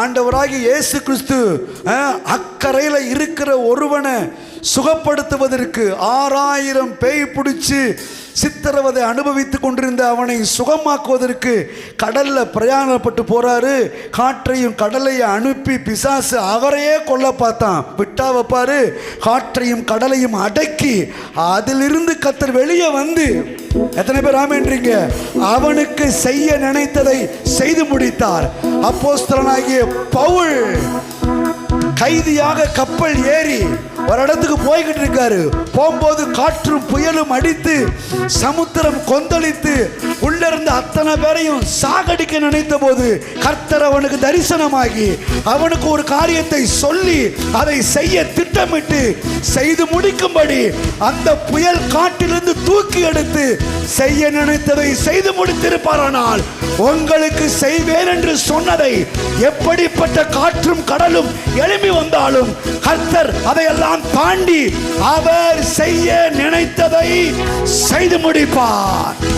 ஆண்டவராகிய இயேசு கிறிஸ்து அக்கறையில் இருக்கிற ஒருவனை சுகப்படுத்துவதற்கு 6000 பேய் பிடிச்சு சித்திரவதை அனுபவித்து கொண்டிருந்த அவனை சுகமாக்குவதற்கு கடல்ல பிரயாணப்பட்டு போறாரு. காற்றையும் கடலையும் அனுப்பி பிசாசு அவரையே கொல்ல பார்த்தான். விட்டா வைப்பாரு. காற்றையும் கடலையும் அடக்கி அதிலிருந்து கர்த்தர் வெளியே வந்து, எத்தனை பேர் ஆமென்றீங்க? அவனுக்கு செய்ய நினைத்ததை செய்து முடித்தார். அப்போஸ்தலனாகிய பவுல் கைதியாக கப்பல் ஏறி ஒரு இடத்துக்கு போய்கிட்டு இருக்காரு. போகும்போது காற்றும் புயலும் அடித்து சமுத்திரம் கொந்தளித்து உள்ள இருந்த அத்தனை பேரையும் சாகடிக்க நினைத்த போது கர்த்தர் அவனுக்கு தரிசனமாகி அவனுக்கு ஒரு காரியத்தை சொல்லி அதை செய்ய திட்டமிட்டு செய்து முடிக்கும்படி அந்த புயல் காட்டிலிருந்து தூக்கி எடுத்து செய்ய நினைத்ததை செய்து முடித்திருப்பாரானால், உங்களுக்கு செய்வேன் என்று சொன்னதை எப்படிப்பட்ட காற்றும் கடலும் எழும்பி வந்தாலும் கர்த்தர் அதையெல்லாம் தாண்டி அவர் செய்ய நினைத்ததை செய்து முடிப்பார்.